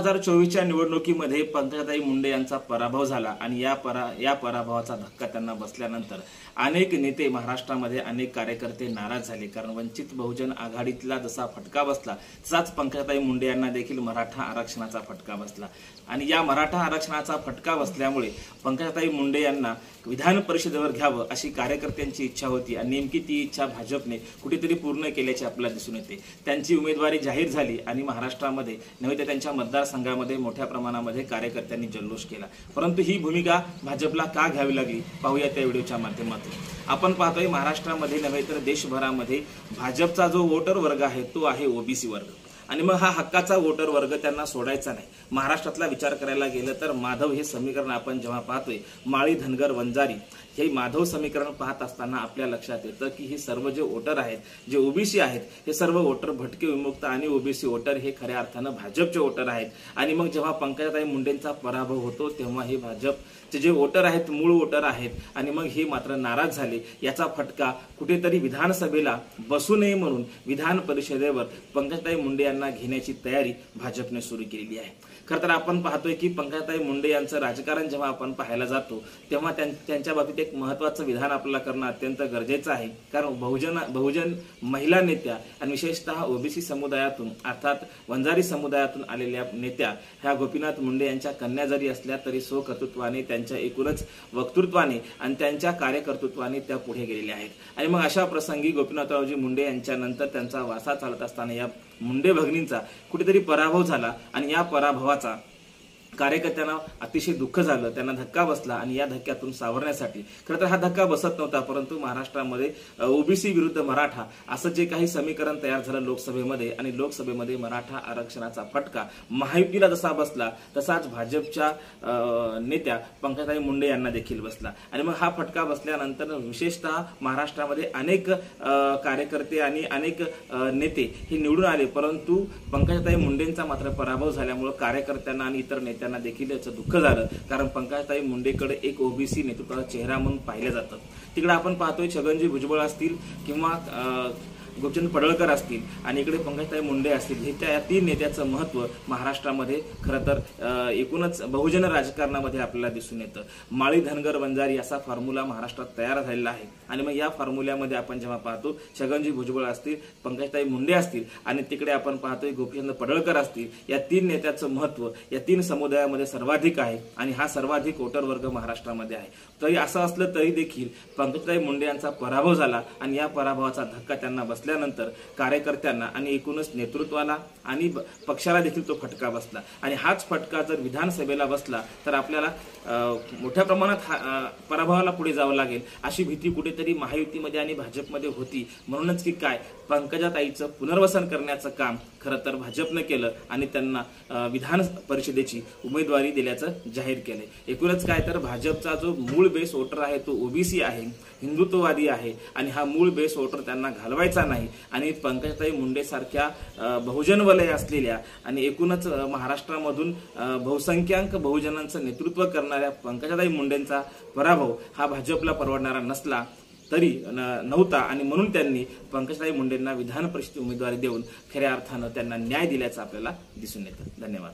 2024च्या निवडणुकीमध्ये पंकजाताई मुंडे यांचा पराभव झाला आणि या पराभवाचा धक्का त्यांना बसल्यानंतर अनेक नेते महाराष्ट्रामध्ये अनेक कार्यकर्ते नाराज झाले। कारण वंचित बहुजन आघाडीतला जसा फटका बसला तसाच पंकजाताई मुंडे यांना देखील मराठा आरक्षणाचा फटका बसला आणि या मराठा आरक्षणाचा फटका बसल्यामुळे पंकजाताई मुंडे यांना विधान परिषदेवर घ्यावं अशी कार्यकर्त्यांची इच्छा होती आणि नेमकी ती इच्छा भाजपने कुठेतरी पूर्ण केल्याचे आपल्याला दिसून येते। त्यांची उमेदवारी जाहीर झाली आणि महाराष्ट्रामध्ये नव्हे तर त्यांच्या मतदारसंघामध्ये मोठ्या प्रमाणामध्ये कार्यकर्त्यांनी जल्लोष केला। परंतु ही भूमिका भाजपला का घ्यावी लागली पाहूया त्या व्हिडिओच्या माध्यमातून। आपण पाहतोय महाराष्ट्रामध्ये नव्हे तर देशभरामध्ये भाजपचा जो वोटर वर्ग आहे तो आहे ओबीसी वर्ग आणि मग हा हक्काचा वोटर वर्ग त्यांना सोडायचा नाही। महाराष्ट्रातला विचार करायला गेलं तर माधव हे समीकरण आपण जेव्हा पाहतोय माळी धनगर वंजारी हे माधव समीकरण पाहत असताना आपल्या लक्षात येतं की हे सर्व जे वोटर आहेत जे ओबीसी आहेत हे सर्व वोटर भटके विमुक्त आणि ओबीसी वोटर हे खऱ्या अर्थानं भाजपचे वोटर आहेत। आणि मग जेव्हा पंकजाताई मुंडेंचा पराभव होतो तेव्हा हे भाजपचे जे वोटर आहेत मूळ वोटर आहेत आणि मग हे मात्र नाराज झाले। याचा फटका कुठेतरी विधानसभेला बसू नये म्हणून विधान परिषदेवर पंकजाताई मुंडे यांना घेण्याची तयारी भाजपने सुरू केलेली आहे। खरं तर आपण पाहतोय की पंकजाताई मुंडे यांचं राजकारण जेव्हा आपण पाहायला जातो तेव्हा त्यांच्या बाबतीत एक महत्त्वाचं विधान आपल्याला करणं अत्यंत गरजेचं आहे। कारण बहुजन महिला नेत्या आणि विशेषतः ओबीसी समुदायातून अर्थात वंजारी समुदायातून आलेल्या नेत्या ह्या गोपीनाथ मुंडे यांच्या कन्या जरी असल्या तरी स्वकर्तृत्वाने त्यांच्या एकूणच वक्तृत्वाने आणि त्यांच्या कार्यकर्तृत्वाने त्या पुढे गेलेल्या आहेत। आणि मग अशा प्रसंगी गोपीनाथरावजी मुंडे यांच्यानंतर त्यांचा वारसा चालत असताना या मुंडे भगिनींचा कुठेतरी पराभव झाला आणि या पराभवाचा कार्यकर्त्यांना अतिशय दुःख झालं, त्यांना धक्का बसला आणि या धक्क्यातून सावरण्यासाठी खरं तर हा धक्का बसत नव्हता परंतु महाराष्ट्रामध्ये ओबीसी विरुद्ध मराठा असं जे काही समीकरण तयार झालं लोकसभेमध्ये आणि लोकसभेमध्ये मराठा आरक्षणाचा फटका महायुतीला जसा बसला तसाच भाजपच्या नेत्या पंकजाताई मुंडे यांना देखील बसला। आणि मग हा फटका बसल्यानंतर विशेषतः महाराष्ट्रामध्ये अनेक कार्यकर्ते आणि अनेक नेते हे निवडून आले परंतु पंकजाताई मुंडेंचा मात्र पराभव झाल्यामुळे कार्यकर्त्यांना आणि इतर नेत्यांना देखील याचं दुःख झालं। कारण पंकजाताई मुंडेकडे एक ओबीसी नेतृत्वाचा चेहरा म्हणून पाहिले जातं। तिकडे आपण पाहतोय छगनजी भुजबळ असतील किंवा गोपीचंद पडळकर असतील आणि इकडे पंकजाताई मुंडे असतील हे त्या तीन नेत्याचं महत्त्व महाराष्ट्रामध्ये खरं तर एकूणच बहुजन राजकारणामध्ये आपल्याला दिसून येतं। माळी धनगर वंजारी असा फॉर्म्युला महाराष्ट्रात तयार झालेला आहे आणि मग या फॉर्म्युल्यामध्ये आपण जेव्हा पाहतो छगनजी भुजबळ असतील पंकजाताई मुंडे असतील आणि तिकडे आपण पाहतोय गोपीचंद पडळकर असतील या तीन नेत्याचं महत्त्व या तीन समुदायामध्ये सर्वाधिक आहे आणि हा सर्वाधिक वोटर वर्ग महाराष्ट्रामध्ये आहे। तरी असं असलं तरी देखील पंकजाताई मुंडे यांचा पराभव झाला आणि या पराभवाचा धक्का त्यांना बसल्यानंतर कार्यकर्त्यांना आणि एकूणच नेतृत्वाला आणि पक्षाला देखील तो फटका बसला आणि हाच फटका जर विधानसभेला बसला तर आपल्याला मोठ्या प्रमाणात पराभवाला पुढे जावं लागेल अशी भीती कुठेतरी महायुतीमध्ये आणि भाजपमध्ये होती। म्हणूनच की काय पंकजाताईचं पुनर्वसन करण्याचं काम खरं तर भाजपनं केलं आणि त्यांना विधान परिषदेची उमेदवारी दिल्याचं जाहीर केलंय। एकूणच काय तर भाजपचा जो मूळ बेस वोटर आहे तो ओबीसी आहे, हिंदुत्ववादी आहे आणि हा मूळ बेस वोटर त्यांना घालवायचा नाही आणि पंकजाताई मुंडे सारख्या बहुजन वलय असलेल्या आणि एकूणच महाराष्ट्रामधून बहुसंख्याक बहुजनांचं नेतृत्व करणाऱ्या पंकजाताई मुंडेंचा पराभव हा भाजपला परवडणारा नसला तरी नव्हता आणि म्हणून त्यांनी पंकजाताई मुंडेंना विधान परिषद उमेदवारी देऊन खऱ्या अर्थानं त्यांना न्याय दिल्याचं आपल्याला दिसून येतं। धन्यवाद।